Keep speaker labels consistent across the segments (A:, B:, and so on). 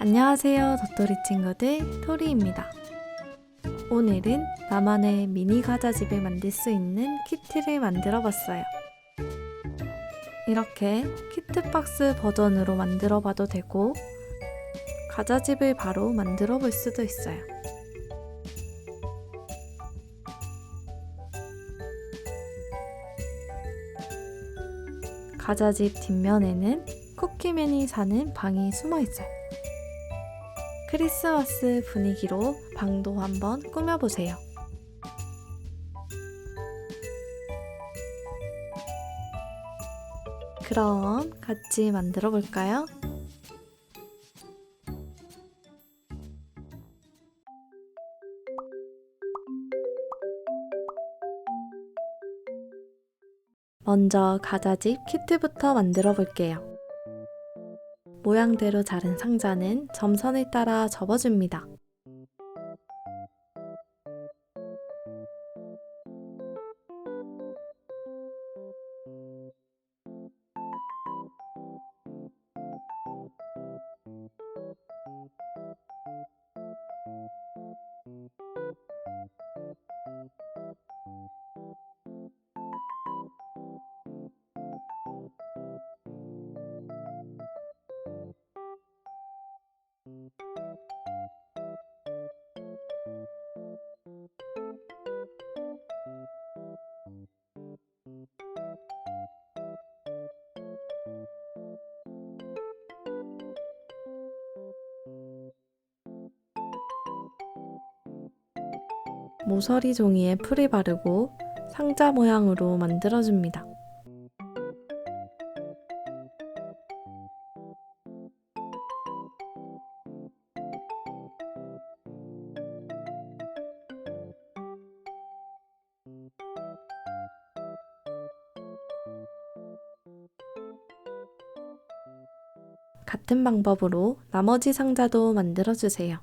A: 안녕하세요, 도토리 친구들, 토리입니다. 오늘은 나만의 미니 과자집을 만들 수 있는 키트를 만들어 봤어요. 이렇게 키트 박스 버전으로 만들어 봐도 되고 과자집을 바로 만들어 볼 수도 있어요. 과자집 뒷면에는 쿠키맨이 사는 방이 숨어 있어요. 크리스마스 분위기로 방도 한번 꾸며보세요. 그럼 같이 만들어 볼까요? 먼저 과자집 키트부터 만들어 볼게요. 모양대로 자른 상자는 점선을 따라 접어줍니다. 모서리 종이에 풀을 바르고 상자 모양으로 만들어줍니다. 같은 방법으로 나머지 상자도 만들어주세요.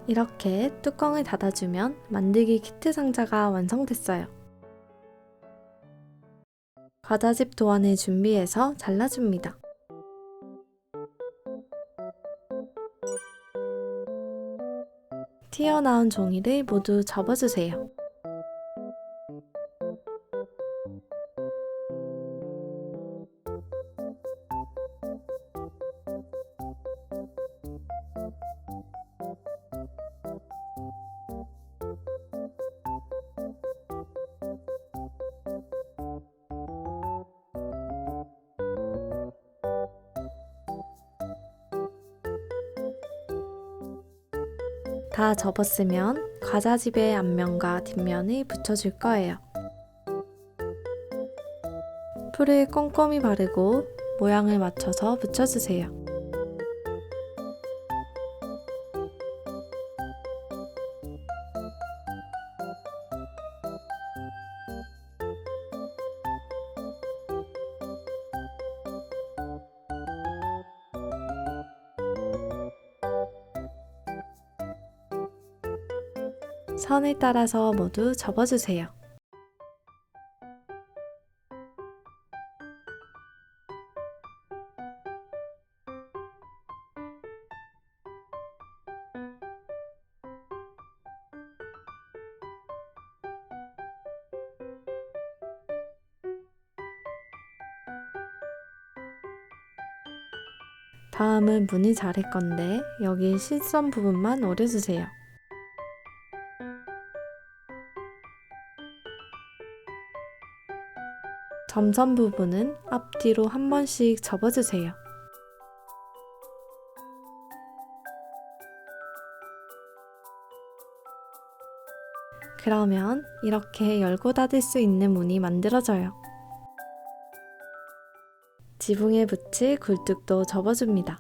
A: 이렇게 뚜껑을 닫아주면 만들기 키트 상자가 완성됐어요. 과자집 도안을 준비해서 잘라줍니다. 튀어나온 종이를 모두 접어주세요. 다 접었으면 과자집의 앞면과 뒷면을 붙여줄 거예요. 풀을 꼼꼼히 바르고 모양을 맞춰서 붙여주세요. 선을 따라서 모두 접어주세요. 다음은 문을 자를 건데 여기 실선 부분만 오려주세요. 점선 부분은 앞뒤로 한 번씩 접어주세요. 그러면 이렇게 열고 닫을 수 있는 문이 만들어져요. 지붕에 붙일 굴뚝도 접어줍니다.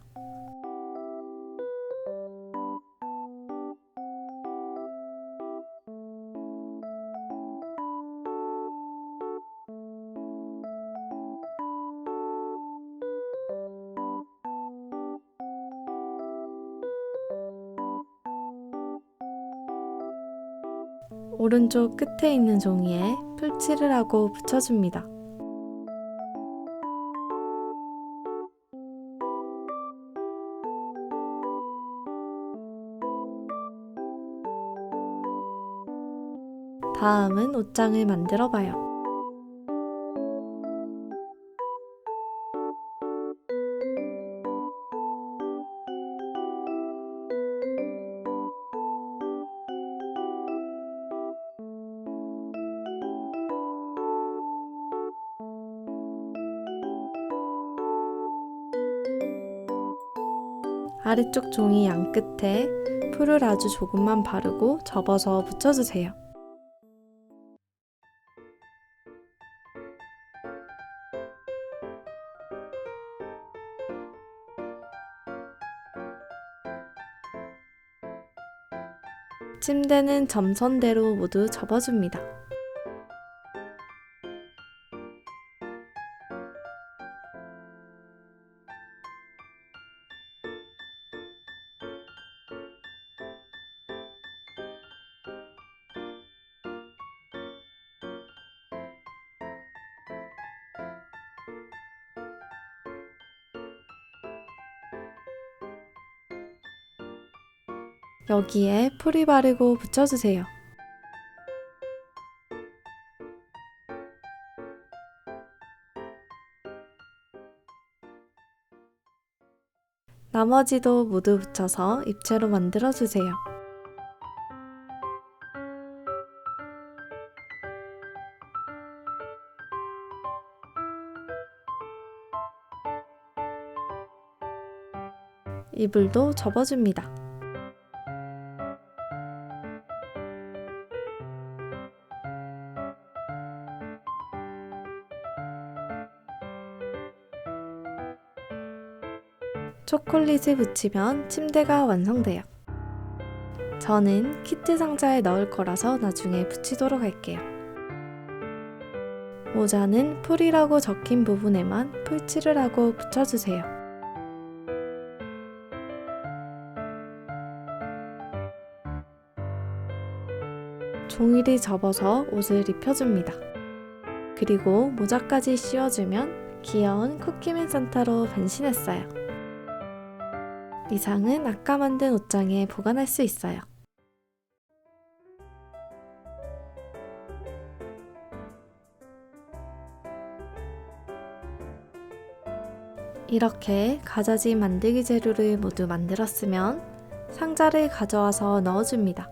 A: 오른쪽 끝에 있는 종이에 풀칠을 하고 붙여줍니다. 다음은 옷장을 만들어 봐요. 아래쪽 종이 양 끝에 풀을 아주 조금만 바르고 접어서 붙여주세요. 침대는 점선대로 모두 접어줍니다. 여기에 풀이 바르고 붙여주세요. 나머지도 모두 붙여서 입체로 만들어주세요. 이불도 접어줍니다. 초콜릿을 붙이면 침대가 완성돼요. 저는 키트 상자에 넣을 거라서 나중에 붙이도록 할게요. 모자는 풀이라고 적힌 부분에만 풀칠을 하고 붙여주세요. 종이를 접어서 옷을 입혀줍니다. 그리고 모자까지 씌워주면 귀여운 쿠키맨 산타로 변신했어요. 이상은 아까 만든 옷장에 보관할 수 있어요. 이렇게 가자지 만들기 재료를 모두 만들었으면 상자를 가져와서 넣어줍니다.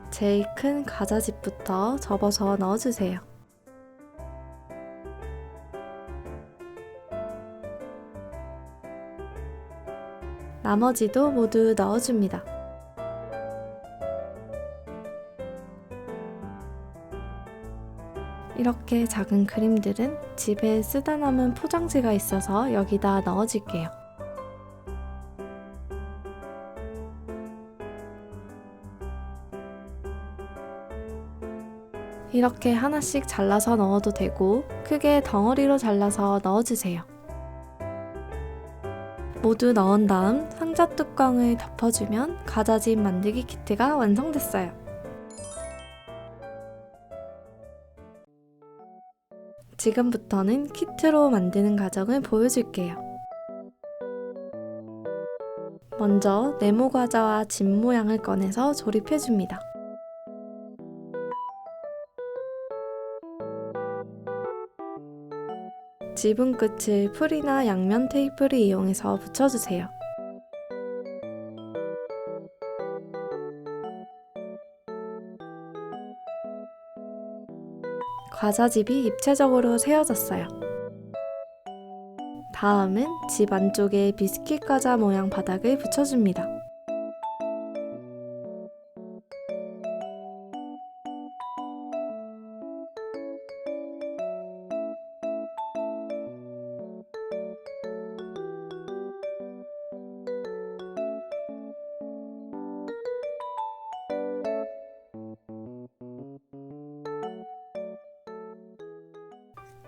A: 제일 큰 가자집부터 접어서 넣어주세요. 나머지도 모두 넣어줍니다. 이렇게 작은 그림들은 집에 쓰다 남은 포장지가 있어서 여기다 넣어줄게요. 이렇게 하나씩 잘라서 넣어도 되고 크게 덩어리로 잘라서 넣어주세요. 모두 넣은 다음 상자 뚜껑을 덮어주면 가자집 만들기 키트가 완성됐어요. 지금부터는 키트로 만드는 과정을 보여줄게요. 먼저 네모 과자와 집 모양을 꺼내서 조립해줍니다. 지붕 끝을 풀이나 양면 테이프를 이용해서 붙여주세요. 과자집이 입체적으로 세워졌어요. 다음은 집 안쪽에 비스킷 과자 모양 바닥을 붙여줍니다.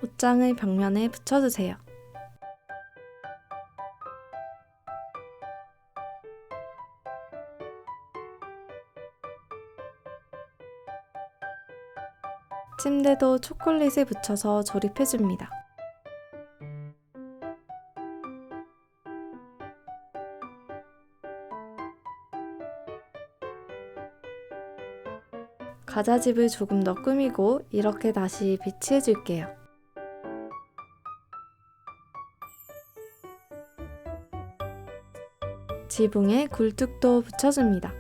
A: 옷장의 벽면에 붙여주세요. 침대도 초콜릿을 묻혀서 조립해줍니다. 가자집을 조금 더 꾸미고 이렇게 다시 배치해줄게요. 지붕에 굴뚝도 붙여줍니다.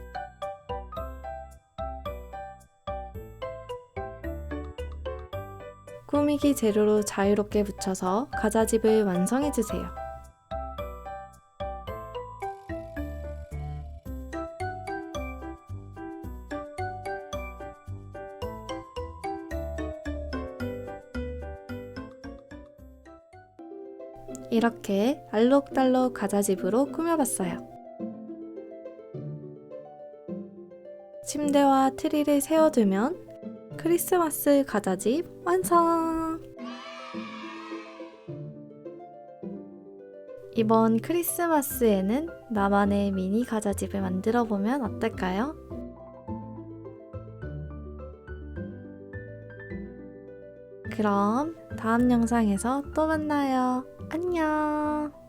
A: 꾸미기 재료로 자유롭게 붙여서 가자집을 완성해주세요. 이렇게 알록달록 가자집으로 꾸며봤어요. 침대와 트리를 세워두면 크리스마스 가자집 완성! 이번 크리스마스에는 나만의 미니 가자집을 만들어보면 어떨까요? 그럼 다음 영상에서 또 만나요. 안녕!